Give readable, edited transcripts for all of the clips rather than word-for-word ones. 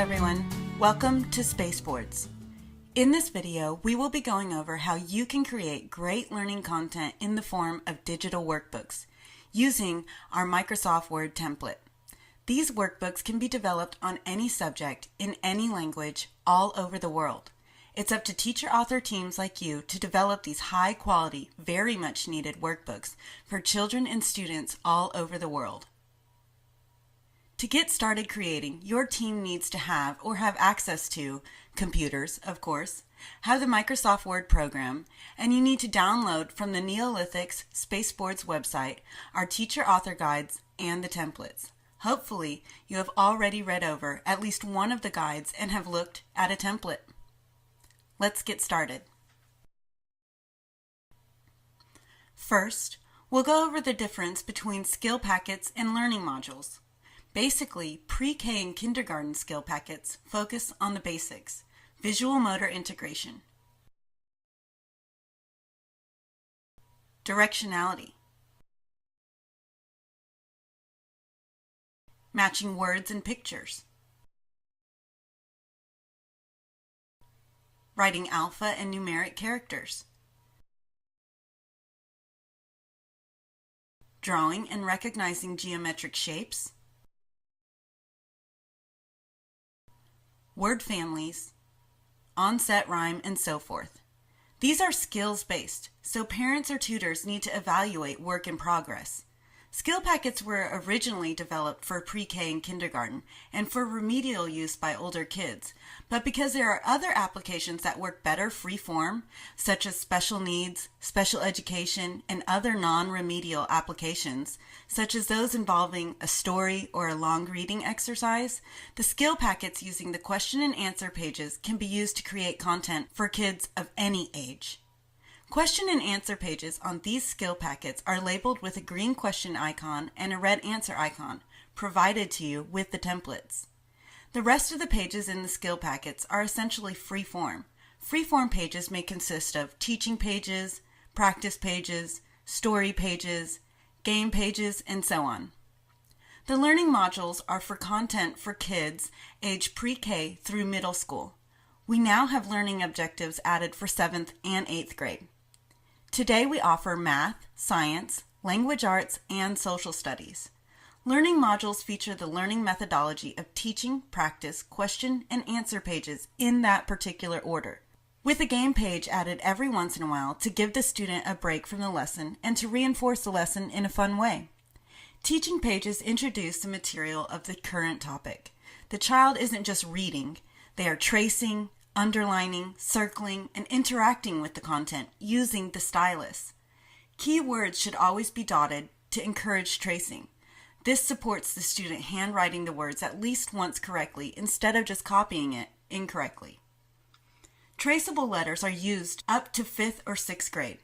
everyone, welcome to Spaceboards. In this video, we will be going over how you can create great learning content in the form of digital workbooks using our Microsoft Word template. These workbooks can be developed on any subject in any language all over the world. It's up to teacher-author teams like you to develop these high-quality, very much needed workbooks for children and students all over the world. To get started creating, your team needs to have or have access to computers, of course, have the Microsoft Word program, and you need to download from the Neolithics Spaceboards website our teacher author guides and the templates. Hopefully, you have already read over at least one of the guides and have looked at a template. Let's get started. First, we'll go over the difference between skill packets and learning modules. Basically, pre-K and kindergarten skill packets focus on the basics, visual motor integration, directionality, matching words and pictures, writing alpha and numeric characters, drawing and recognizing geometric shapes, word families, onset rhyme, and so forth. These are skills-based, so parents or tutors need to evaluate work in progress. Skill packets were originally developed for pre-K and kindergarten and for remedial use by older kids, but because there are other applications that work better free-form, such as special needs, special education, and other non-remedial applications, such as those involving a story or a long reading exercise, the skill packets using the question and answer pages can be used to create content for kids of any age. Question and answer pages on these skill packets are labeled with a green question icon and a red answer icon provided to you with the templates. The rest of the pages in the skill packets are essentially free-form. Free-form pages may consist of teaching pages, practice pages, story pages, game pages, and so on. The learning modules are for content for kids age pre-K through middle school. We now have learning objectives added for 7th and 8th grade. Today we offer math, science, language arts, and social studies. Learning modules feature the learning methodology of teaching, practice, question, and answer pages in that particular order, with a game page added every once in a while to give the student a break from the lesson and to reinforce the lesson in a fun way. Teaching pages introduce the material of the current topic. The child isn't just reading, they are tracing, underlining, circling, and interacting with the content using the stylus. Key words should always be dotted to encourage tracing. This supports the student handwriting the words at least once correctly instead of just copying it incorrectly. Traceable letters are used up to 5th or 6th grade,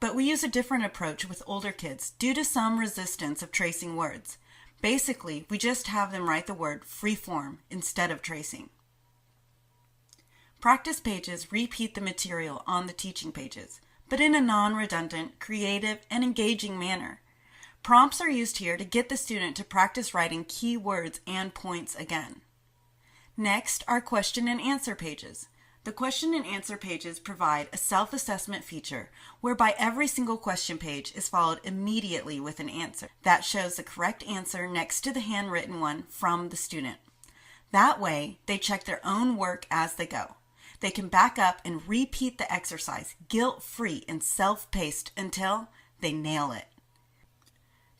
but we use a different approach with older kids due to some resistance of tracing words. Basically, we just have them write the word free-form instead of tracing. Practice pages repeat the material on the teaching pages, but in a non-redundant, creative, and engaging manner. Prompts are used here to get the student to practice writing key words and points again. Next are question and answer pages. The question and answer pages provide a self-assessment feature whereby every single question page is followed immediately with an answer that shows the correct answer next to the handwritten one from the student. That way, they check their own work as they go. They can back up and repeat the exercise guilt-free and self-paced until they nail it.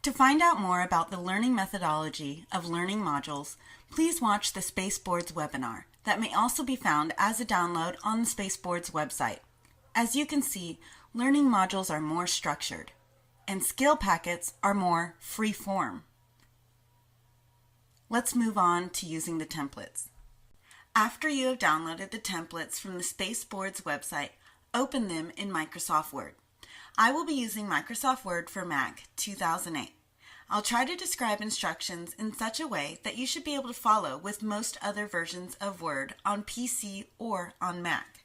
To find out more about the learning methodology of learning modules, please watch the Spaceboards webinar that may also be found as a download on the Spaceboards website. As you can see, learning modules are more structured, and skill packets are more free-form. Let's move on to using the templates. After you have downloaded the templates from the Spaceboards website, open them in Microsoft Word. I will be using Microsoft Word for Mac 2008. I'll try to describe instructions in such a way that you should be able to follow with most other versions of Word on PC or on Mac.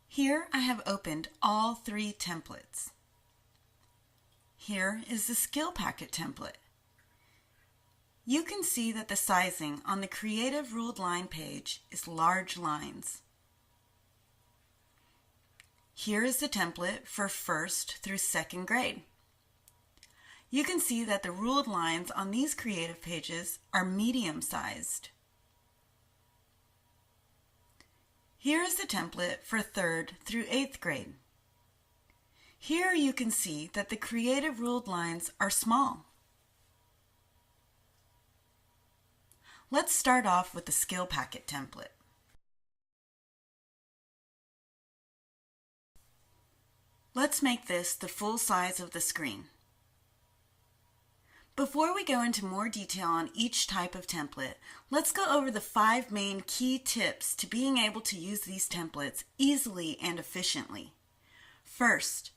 Here I have opened all 3 templates. Here is the skill packet template. You can see that the sizing on the Creative Ruled Line page is large lines. Here is the template for 1st through 2nd grade. You can see that the ruled lines on these creative pages are medium-sized. Here is the template for 3rd through 8th grade. Here you can see that the creative ruled lines are small. Let's start off with the skill packet template. Let's make this the full size of the screen. Before we go into more detail on each type of template, let's go over the 5 main key tips to being able to use these templates easily and efficiently. First,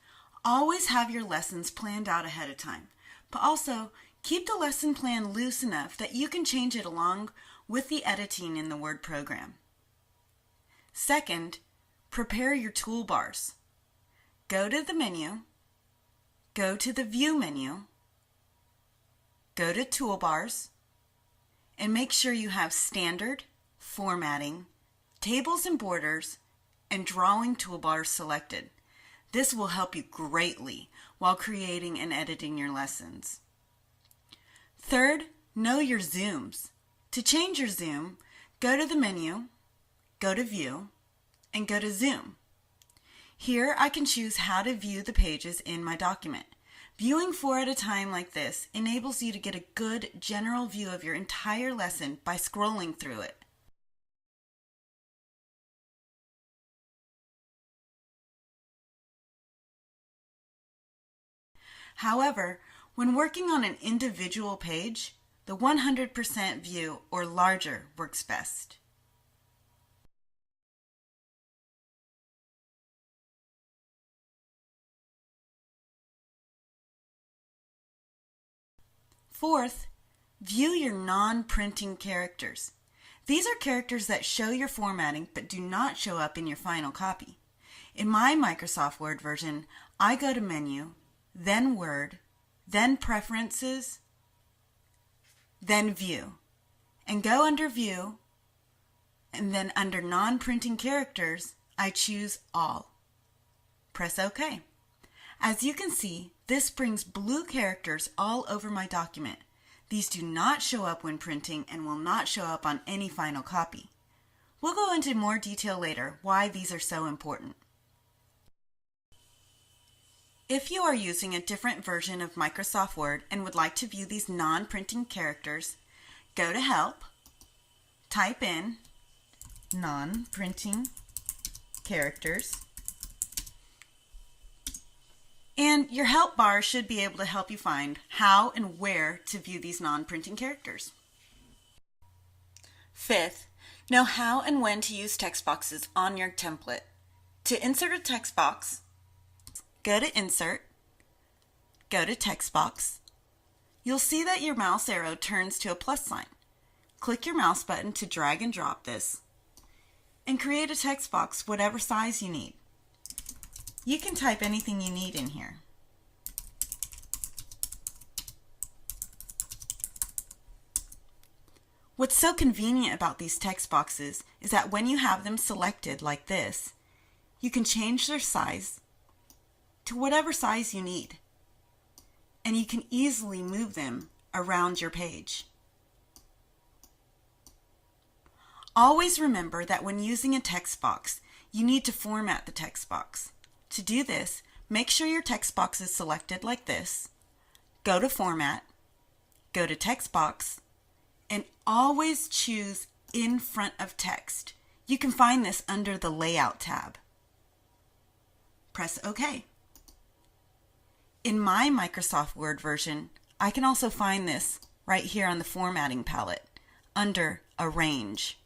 always have your lessons planned out ahead of time, but also keep the lesson plan loose enough that you can change it along with the editing in the Word program. Second, prepare your toolbars. Go to the menu, go to the View menu, go to Toolbars, and make sure you have Standard, Formatting, Tables and Borders, and Drawing toolbars selected. This will help you greatly while creating and editing your lessons. Third, know your zooms. To change your zoom, go to the menu, go to View, and go to Zoom. Here I can choose how to view the pages in my document. Viewing 4 at a time like this enables you to get a good general view of your entire lesson by scrolling through it. However, when working on an individual page, the 100% view or larger works best. Fourth, view your non-printing characters. These are characters that show your formatting but do not show up in your final copy. In my Microsoft Word version, I go to Menu, then Word, then Preferences, then View, and go under View, and then under Non-Printing Characters, I choose All. Press OK. As you can see, this brings blue characters all over my document. These do not show up when printing and will not show up on any final copy. We'll go into more detail later why these are so important. If you are using a different version of Microsoft Word and would like to view these non-printing characters, go to Help, type in non-printing characters, and your help bar should be able to help you find how and where to view these non-printing characters. Fifth, know how and when to use text boxes on your template. To insert a text box, go to Insert, go to Text Box. You'll see that your mouse arrow turns to a plus sign. Click your mouse button to drag and drop this, and create a text box whatever size you need. You can type anything you need in here. What's so convenient about these text boxes is that when you have them selected like this, you can change their size to whatever size you need, and you can easily move them around your page. Always remember that when using a text box, you need to format the text box. To do this, make sure your text box is selected like this. Go to Format, go to Text Box, and always choose In Front of Text. You can find this under the Layout tab. Press OK. In my Microsoft Word version, I can also find this right here on the Formatting palette under Arrange.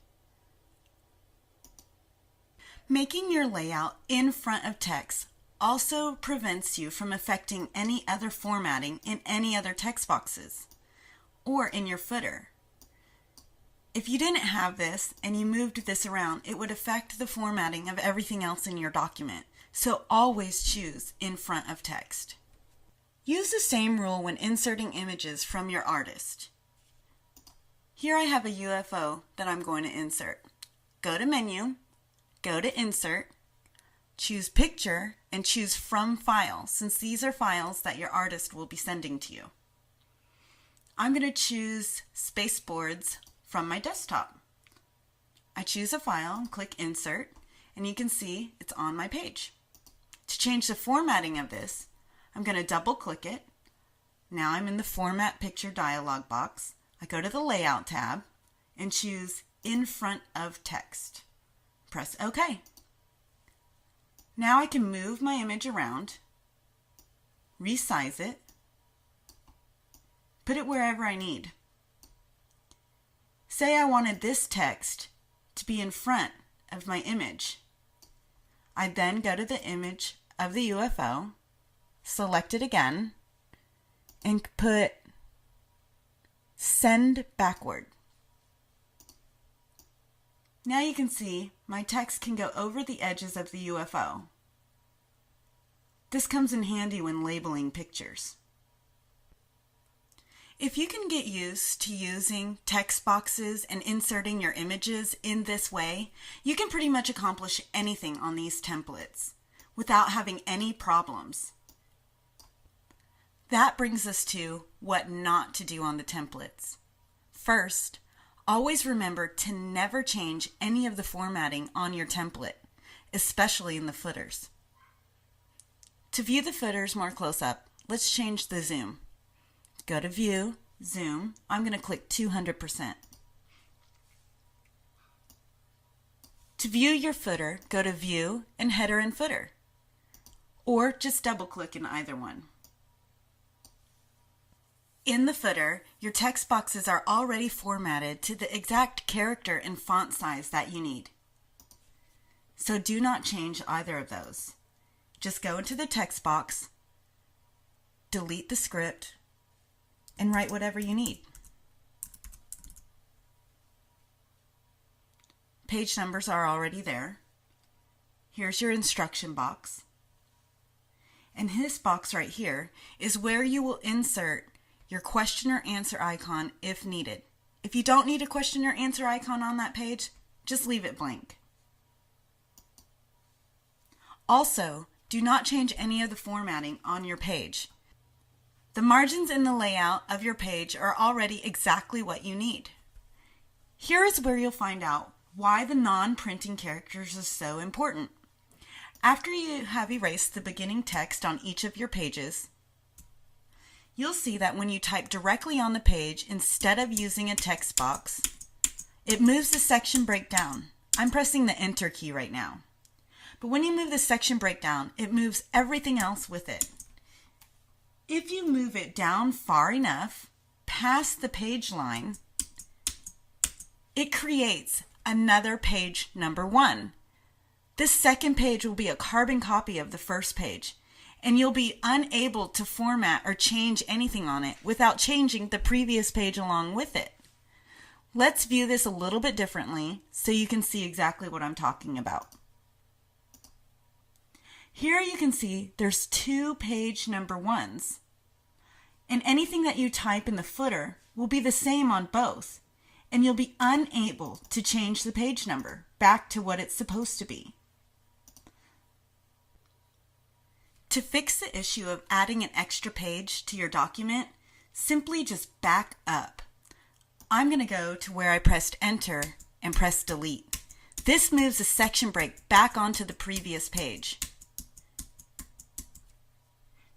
Making your layout in front of text also prevents you from affecting any other formatting in any other text boxes or in your footer. If you didn't have this and you moved this around, it would affect the formatting of everything else in your document. So always choose in front of text. Use the same rule when inserting images from your artist. Here I have a UFO that I'm going to insert. Go to Menu, go to Insert, choose Picture, and choose From File, since these are files that your artist will be sending to you. I'm going to choose Spaceboards from my desktop. I choose a file and click Insert, and you can see it's on my page. To change the formatting of this, I'm going to double click it. Now I'm in the Format Picture dialog box. I go to the Layout tab and choose In Front of Text. Press OK. Now I can move my image around, resize it, put it wherever I need. Say I wanted this text to be in front of my image. I then go to the image of the UFO, select it again, and put Send Backward. Now you can see my text can go over the edges of the UFO. This comes in handy when labeling pictures. If you can get used to using text boxes and inserting your images in this way, you can pretty much accomplish anything on these templates without having any problems. That brings us to what not to do on the templates. First, always remember to never change any of the formatting on your template, especially in the footers. To view the footers more close up, let's change the zoom. Go to View, Zoom. I'm going to click 200%. To view your footer, go to View and Header and Footer, or just double click in either one. In the footer, your text boxes are already formatted to the exact character and font size that you need. So do not change either of those. Just go into the text box, delete the script, and write whatever you need. Page numbers are already there. Here's your instruction box. And this box right here is where you will insert your question or answer icon if needed. If you don't need a question or answer icon on that page, just leave it blank. Also, do not change any of the formatting on your page. The margins in the layout of your page are already exactly what you need. Here is where you'll find out why the non-printing characters are so important. After you have erased the beginning text on each of your pages, you'll see that when you type directly on the page instead of using a text box, it moves the section break down. I'm pressing the Enter key right now. But when you move the section break down, it moves everything else with it. If you move it down far enough, past the page line, it creates another page number 1. This second page will be a carbon copy of the first page, and you'll be unable to format or change anything on it without changing the previous page along with it. Let's view this a little bit differently so you can see exactly what I'm talking about. Here you can see there's 2 page number 1s, and anything that you type in the footer will be the same on both, and you'll be unable to change the page number back to what it's supposed to be. To fix the issue of adding an extra page to your document, simply just back up. I'm going to go to where I pressed Enter and press Delete. This moves the section break back onto the previous page.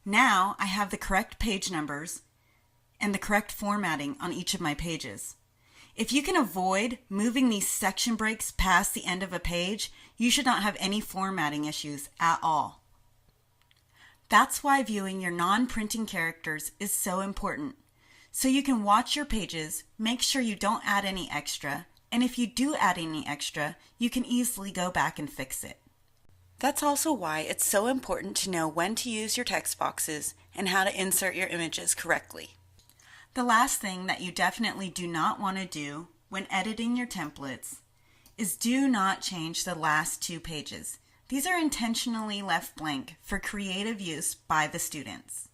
Now I have the correct page numbers and the correct formatting on each of my pages. If you can avoid moving these section breaks past the end of a page, you should not have any formatting issues at all. That's why viewing your non-printing characters is so important. So you can watch your pages, make sure you don't add any extra, and if you do add any extra, you can easily go back and fix it. That's also why it's so important to know when to use your text boxes and how to insert your images correctly. The last thing that you definitely do not want to do when editing your templates is do not change the last 2 pages. These are intentionally left blank for creative use by the students.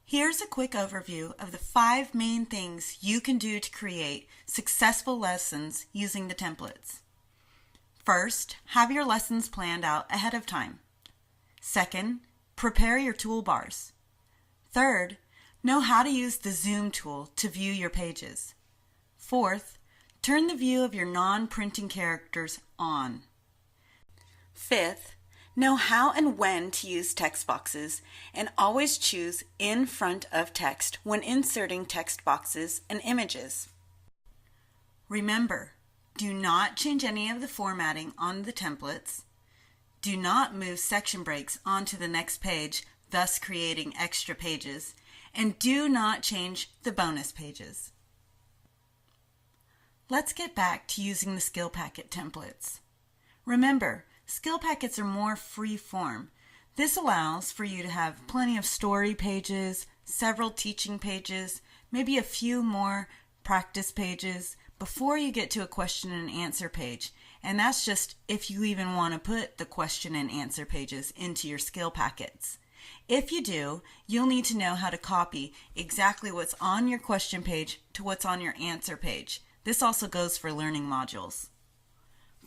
Here's a quick overview of the 5 main things you can do to create successful lessons using the templates. First, have your lessons planned out ahead of time. Second, prepare your toolbars. Third, know how to use the Zoom tool to view your pages. Fourth, turn the view of your non-printing characters on. Fifth, know how and when to use text boxes and always choose in front of text when inserting text boxes and images. Remember, do not change any of the formatting on the templates. Do not move section breaks onto the next page, thus creating extra pages. And do not change the bonus pages. Let's get back to using the skill packet templates. Remember, skill packets are more free form. This allows for you to have plenty of story pages, several teaching pages, maybe a few more practice pages before you get to a question and answer page. And that's just if you even want to put the question and answer pages into your skill packets. If you do, you'll need to know how to copy exactly what's on your question page to what's on your answer page. This also goes for learning modules.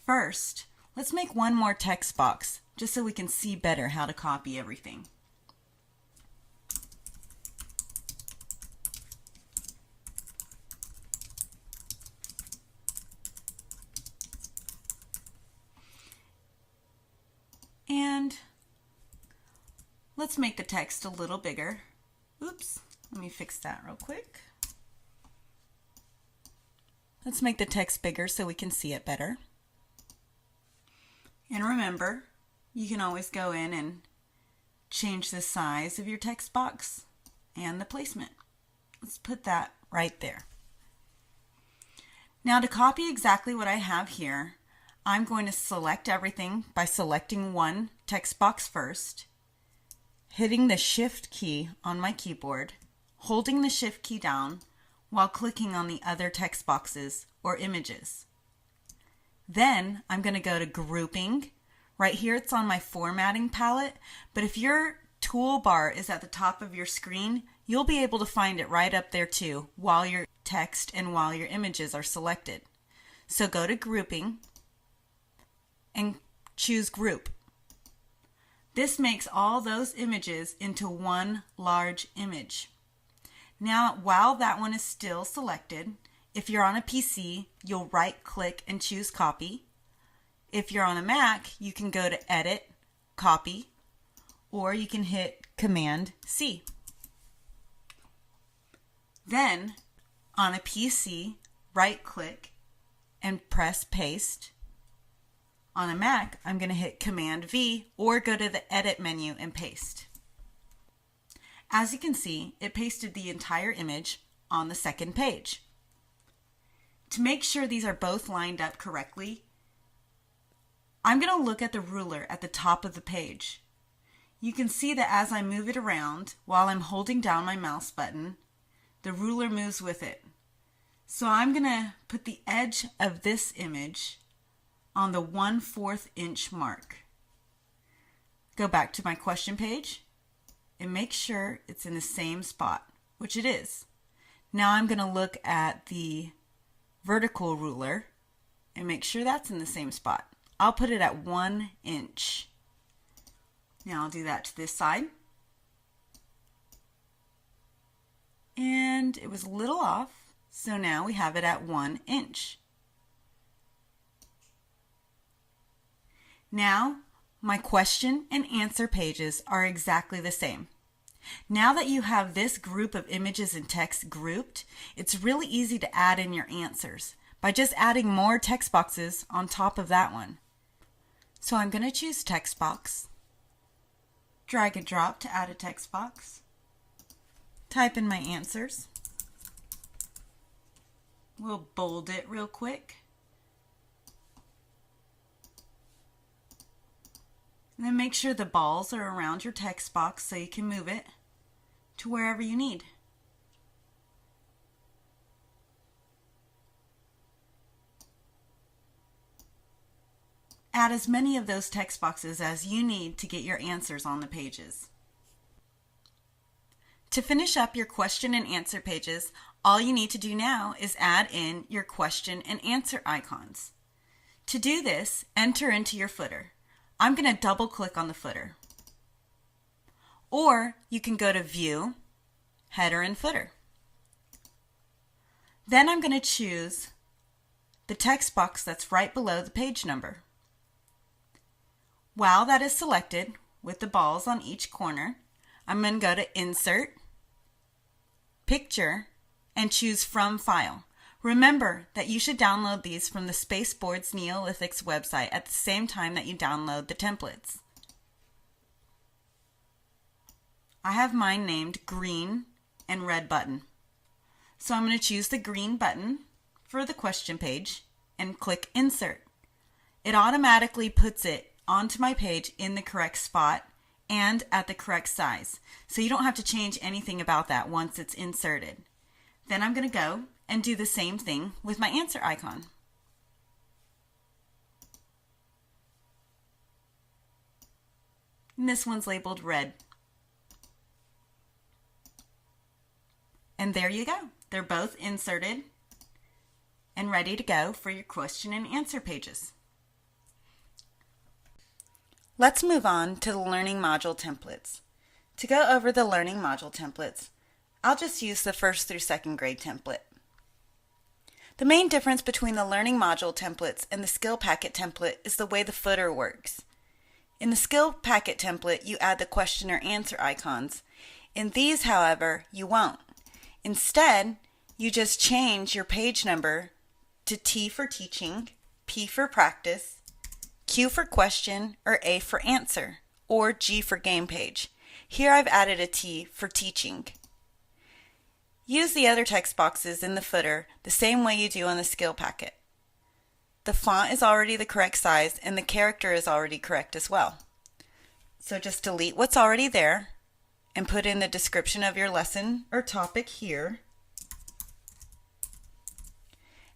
First, let's make one more text box just so we can see better how to copy everything. And let's make the text a little bigger. Oops, let me fix that real quick. Let's make the text bigger so we can see it better. And remember, you can always go in and change the size of your text box and the placement. Let's put that right there. Now to copy exactly what I have here, I'm going to select everything by selecting one text box first, hitting the Shift key on my keyboard, holding the Shift key down while clicking on the other text boxes or images. Then I'm going to go to Grouping. Right here it's on my formatting palette, but if your toolbar is at the top of your screen, you'll be able to find it right up there too while your text and while your images are selected. So go to Grouping and choose Group. This makes all those images into one large image. Now, while that one is still selected, if you're on a PC, you'll right-click and choose Copy. If you're on a Mac, you can go to Edit, Copy, or you can hit Command-C. Then, on a PC, right-click and press Paste. On a Mac, I'm going to hit Command-V or go to the Edit menu and paste. As you can see, it pasted the entire image on the second page. To make sure these are both lined up correctly, I'm going to look at the ruler at the top of the page. You can see that as I move it around while I'm holding down my mouse button, the ruler moves with it. So I'm going to put the edge of this image on the 1/4 inch mark. Go back to my question page and make sure it's in the same spot, which it is. Now I'm going to look at the vertical ruler and make sure that's in the same spot. I'll put it at 1 inch. Now I'll do that to this side. And it was a little off, so now we have it at 1 inch. Now, my question and answer pages are exactly the same. Now that you have this group of images and text grouped, it's really easy to add in your answers by just adding more text boxes on top of that one. So I'm going to choose text box, drag and drop to add a text box, type in my answers. We'll bold it real quick. And then make sure the balls are around your text box so you can move it to wherever you need. Add as many of those text boxes as you need to get your answers on the pages. To finish up your question and answer pages, all you need to do now is add in your question and answer icons. To do this, enter into your footer. I'm going to double click on the footer. Or you can go to View, Header and Footer. Then I'm going to choose the text box that's right below the page number. While that is selected, with the balls on each corner, I'm going to go to Insert, Picture, and choose From File. Remember that you should download these from the Spaceboard's Neolithics website at the same time that you download the templates. I have mine named Green and Red Button. So I'm going to choose the green button for the question page and click Insert. It automatically puts it onto my page in the correct spot and at the correct size. So you don't have to change anything about that once it's inserted. Then I'm going to go and do the same thing with my answer icon. And this one's labeled red. And there you go. They're both inserted and ready to go for your question and answer pages. Let's move on to the learning module templates. To go over the learning module templates, I'll just use the 1st through 2nd grade template. The main difference between the learning module templates and the skill packet template is the way the footer works. In the skill packet template, you add the question or answer icons. In these, however, you won't. Instead, you just change your page number to T for teaching, P for practice, Q for question, or A for answer, or G for game page. Here I've added a T for teaching. Use the other text boxes in the footer the same way you do on the skill packet. The font is already the correct size and the character is already correct as well. So just delete what's already there and put in the description of your lesson or topic here.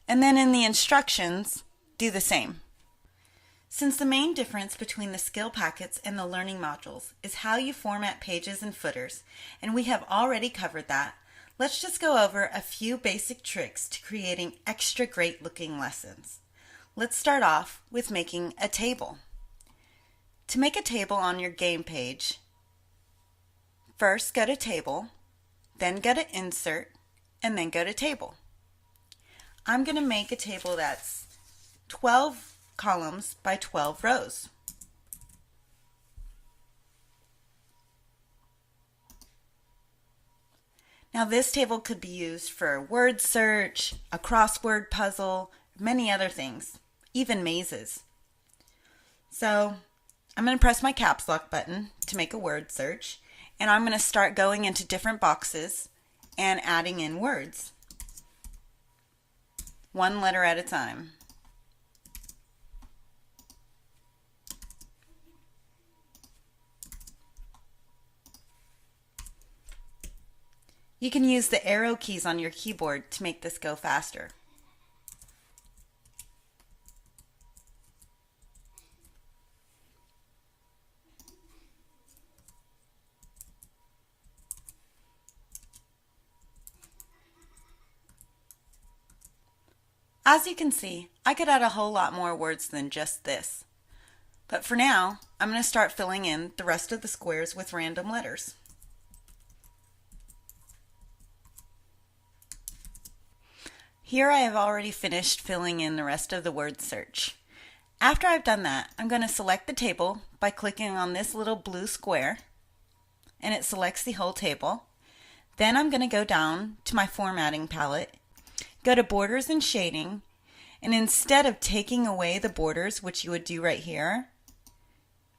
And then in the instructions, do the same. Since the main difference between the skill packets and the learning modules is how you format pages and footers, and we have already covered that, let's just go over a few basic tricks to creating extra great looking lessons. Let's start off with making a table. To make a table on your game page, first go to Table, then go to Insert, and then go to Table. I'm going to make a table that's 12 columns by 12 rows. Now this table could be used for word search, a crossword puzzle, many other things, even mazes. So I'm going to press my caps lock button to make a word search, and I'm going to start going into different boxes and adding in words, one letter at a time. You can use the arrow keys on your keyboard to make this go faster. As you can see, I could add a whole lot more words than just this. But for now, I'm going to start filling in the rest of the squares with random letters. Here I have already finished filling in the rest of the word search. After I've done that, I'm going to select the table by clicking on this little blue square, and it selects the whole table. Then I'm going to go down to my formatting palette, go to Borders and Shading, and instead of taking away the borders, which you would do right here,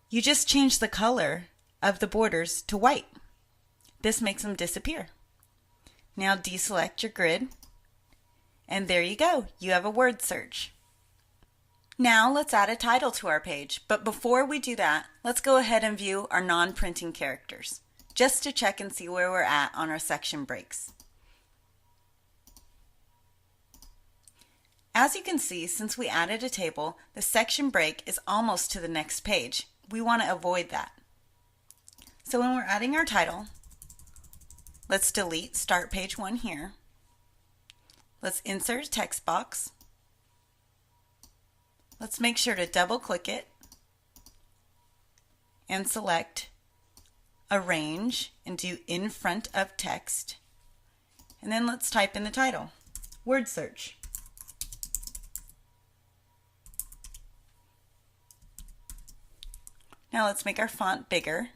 you just change the color of the borders to white. This makes them disappear. Now deselect your grid. And there you go, you have a word search. Now let's add a title to our page, but before we do that, let's go ahead and view our non-printing characters, just to check and see where we're at on our section breaks. As you can see, since we added a table, the section break is almost to the next page. We want to avoid that. So when we're adding our title, Let's delete Start Page 1 here. Let's insert a text box. Let's make sure to double click it and select Arrange and do In Front of Text. And then let's type in the title, Word Search. Now let's make our font bigger.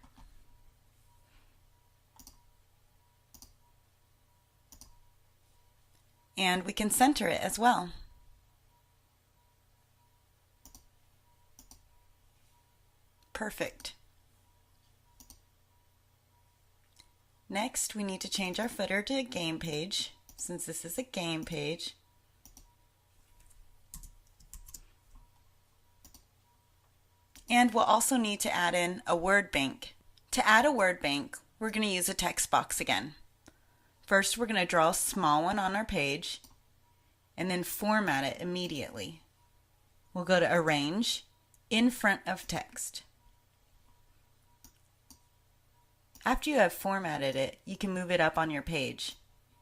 And we can center it as well. Perfect. Next, we need to change our footer to a game page, since this is a game page. And we'll also need to add in a word bank. To add a word bank, we're going to use a text box again. First, we're going to draw a small one on our page and then format it immediately. We'll go to Arrange, In Front of Text. After you have formatted it, you can move it up on your page.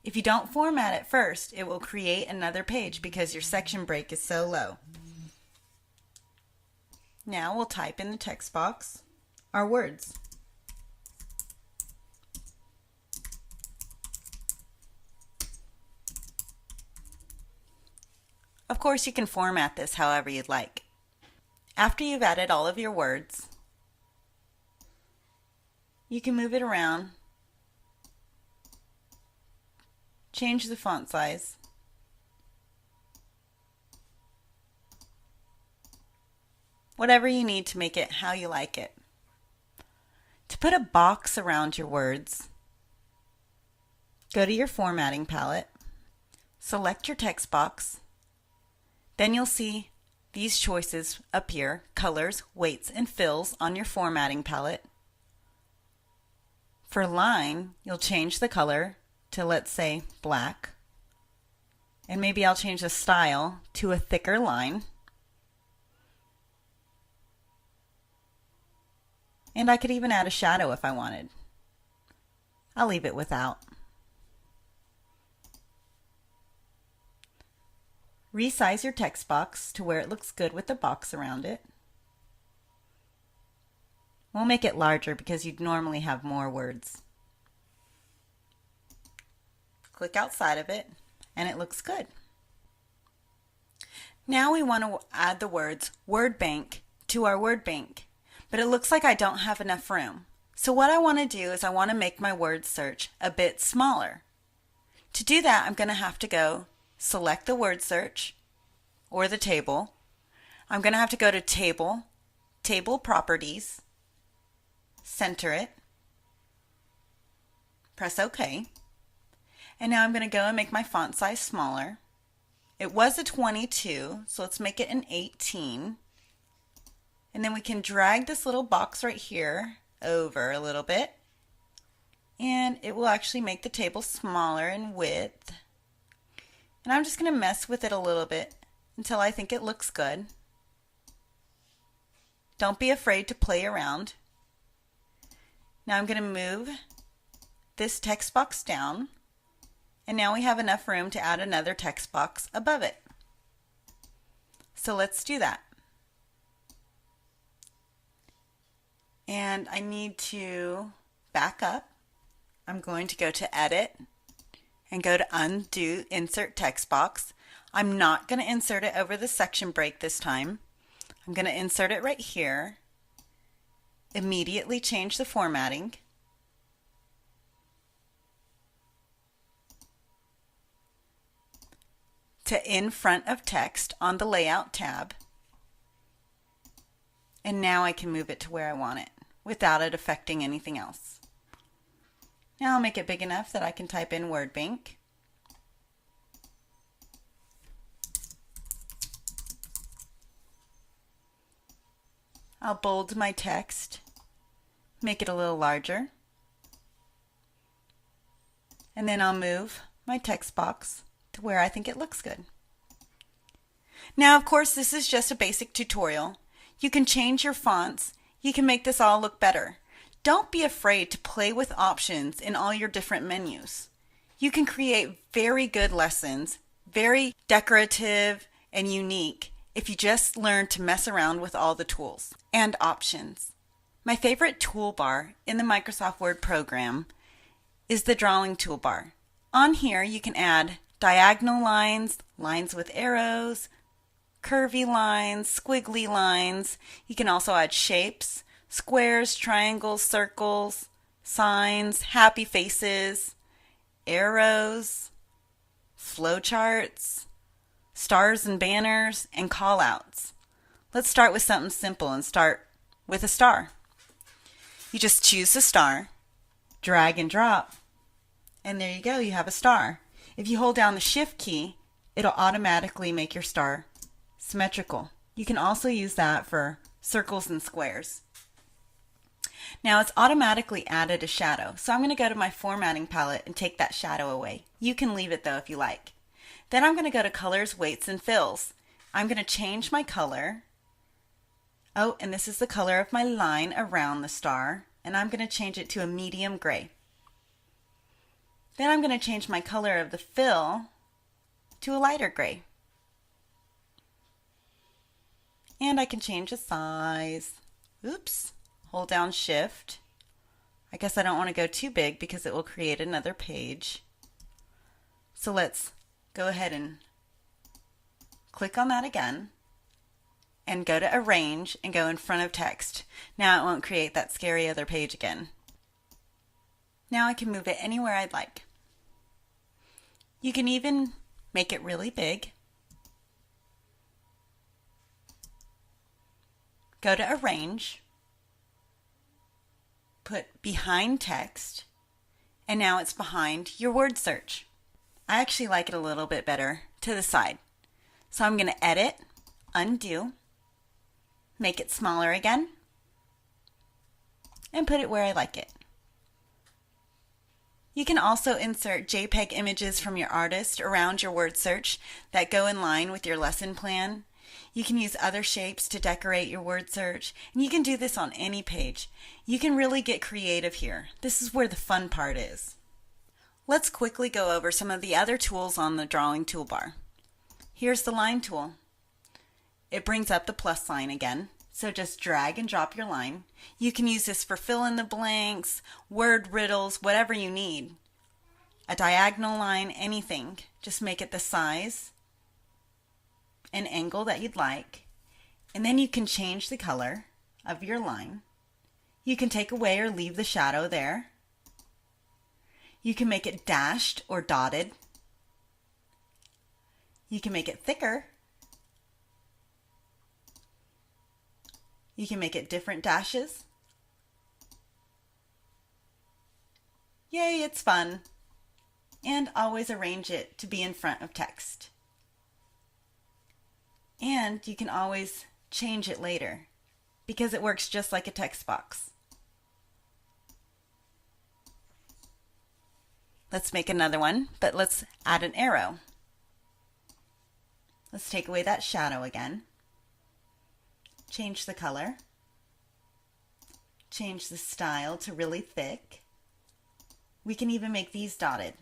If you don't format it first, it will create another page because your section break is so low. Now we'll type in the text box our words. Of course, you can format this however you'd like. After you've added all of your words, you can move it around, change the font size, whatever you need to make it how you like it. To put a box around your words, go to your formatting palette, select your text box, then you'll see these choices appear, colors, weights, and fills on your formatting palette. For line, you'll change the color to, let's say, black. And maybe I'll change the style to a thicker line. And I could even add a shadow if I wanted. I'll leave it without. Resize your text box to where it looks good with the box around it. We'll make it larger because you'd normally have more words. Click outside of it and it looks good. Now we want to add the words word bank to our word bank, but it looks like I don't have enough room. So what I want to do is I want to make my word search a bit smaller. To do that, I'm going to have to go select the word search or the table. I'm going to have to go to Table, Table Properties, center it, press OK, and now I'm going to go and make my font size smaller. It was a 22, so let's make it an 18. And then we can drag this little box right here over a little bit, and it will actually make the table smaller in width. And I'm just going to mess with it a little bit until I think it looks good. Don't be afraid to play around. Now I'm going to move this text box down, and now we have enough room to add another text box above it. So let's do that. And I need to back up. I'm going to go to Edit and go to Undo Insert Text Box. I'm not going to insert it over the section break this time. I'm going to insert it right here. Immediately change the formatting. To In Front of Text on the Layout tab. And now I can move it to where I want it without it affecting anything else. Now I'll make it big enough that I can type in word bank. I'll bold my text, make it a little larger, and then I'll move my text box to where I think it looks good. Now, of course, this is just a basic tutorial. You can change your fonts. You can make this all look better. Don't be afraid to play with options in all your different menus. You can create very good lessons, very decorative and unique, if you just learn to mess around with all the tools and options. My favorite toolbar in the Microsoft Word program is the drawing toolbar. On here you can add diagonal lines, lines with arrows, curvy lines, squiggly lines. You can also add shapes, squares, triangles, circles, signs, happy faces, arrows, flowcharts, stars and banners, and callouts. Let's start with something simple and start with a star. You just choose a star, drag and drop, and there you go, you have a star. If you hold down the Shift key, it'll automatically make your star symmetrical. You can also use that for circles and squares. Now it's automatically added a shadow, so I'm going to go to my formatting palette and take that shadow away. You can leave it though if you like. Then I'm going to go to colors, weights, and fills. I'm going to change my color. Oh, and this is the color of my line around the star, and I'm going to change it to a medium gray. Then I'm going to change my color of the fill to a lighter gray. And I can change the size. Oops. Hold down Shift. I guess I don't want to go too big because it will create another page. So let's go ahead and click on that again and go to Arrange and go in front of text. Now it won't create that scary other page again. Now I can move it anywhere I'd like. You can even make it really big. Go to Arrange, put behind text, and now it's behind your word search. I actually like it a little bit better to the side. So I'm going to edit, undo, make it smaller again, and put it where I like it. You can also insert JPEG images from your artist around your word search that go in line with your lesson plan. You can use other shapes to decorate your word search, and you can do this on any page. You can really get creative here. This is where the fun part is. Let's quickly go over some of the other tools on the drawing toolbar. Here's the line tool. It brings up the plus sign again, so just drag and drop your line. You can use this for fill in the blanks, word riddles, whatever you need. A diagonal line, anything. Just make it the size and angle that you'd like, and then you can change the color of your line. You can take away or leave the shadow there. You can make it dashed or dotted. You can make it thicker. You can make it different dashes. Yay, it's fun. And always arrange it to be in front of text. And you can always change it later because it works just like a text box. Let's make another one, but let's add an arrow. Let's take away that shadow again. Change the color. Change the style to really thick. We can even make these dotted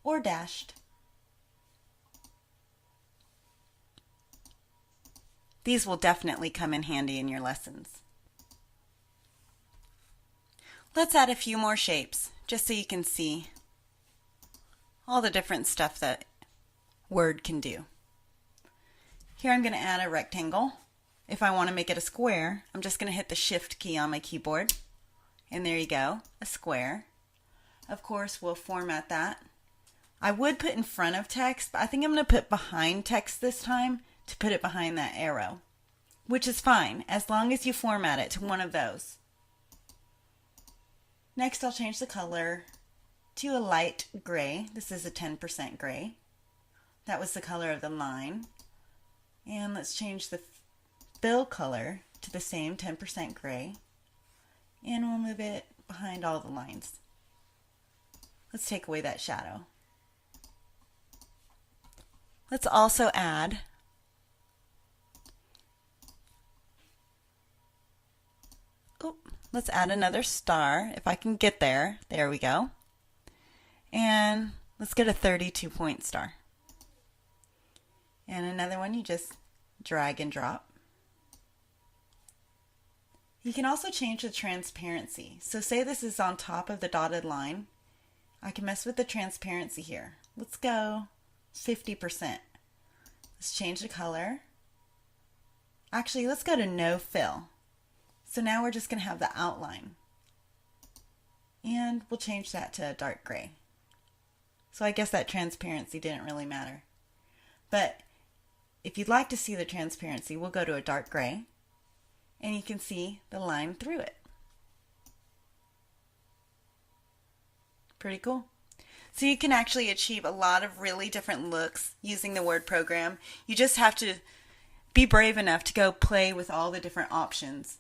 or dashed. These will definitely come in handy in your lessons. Let's add a few more shapes just so you can see all the different stuff that Word can do. Here I'm going to add a rectangle. If I want to make it a square, I'm just going to hit the Shift key on my keyboard. And there you go, a square. Of course, we'll format that. I would put in front of text, but I think I'm going to put behind text this time to put it behind that arrow, which is fine as long as you format it to one of those. Next, I'll change the color to a light gray. This is a 10% gray. That was the color of the line. And let's change the fill color to the same 10% gray. And we'll move it behind all the lines. Let's take away that shadow. Let's also add Oh, let's add another star if I can get there. There we go. And let's get a 32-point star. And another one you just drag and drop. You can also change the transparency. So say this is on top of the dotted line. I can mess with the transparency here. Let's go 50%. Let's change the color. Actually, let's go to no fill. So now we're just going to have the outline. And we'll change that to a dark gray. So I guess that transparency didn't really matter. But if you'd like to see the transparency, we'll go to a dark gray. And you can see the line through it. Pretty cool. So you can actually achieve a lot of really different looks using the Word program. You just have to be brave enough to go play with all the different options.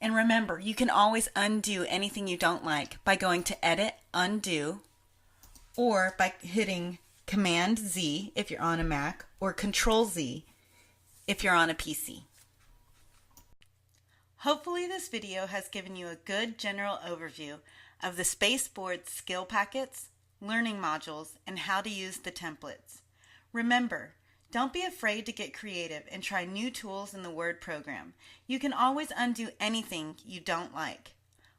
And remember, you can always undo anything you don't like by going to Edit, Undo, or by hitting Command Z if you're on a Mac, or Control Z if you're on a PC. Hopefully this video has given you a good general overview of the Spaceboard skill packets, learning modules, and how to use the templates. Remember, don't be afraid to get creative and try new tools in the Word program. You can always undo anything you don't like.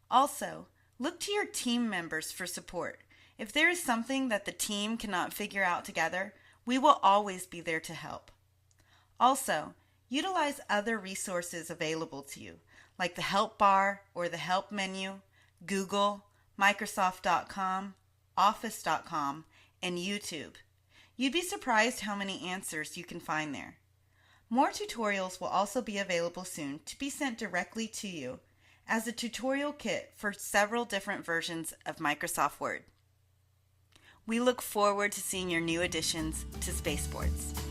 Also, look to your team members for support. If there is something that the team cannot figure out together, we will always be there to help. Also, utilize other resources available to you, like the help bar or the help menu, Google, Microsoft.com, Office.com, and YouTube. You'd be surprised how many answers you can find there. More tutorials will also be available soon to be sent directly to you as a tutorial kit for several different versions of Microsoft Word. We look forward to seeing your new additions to Spaceboards.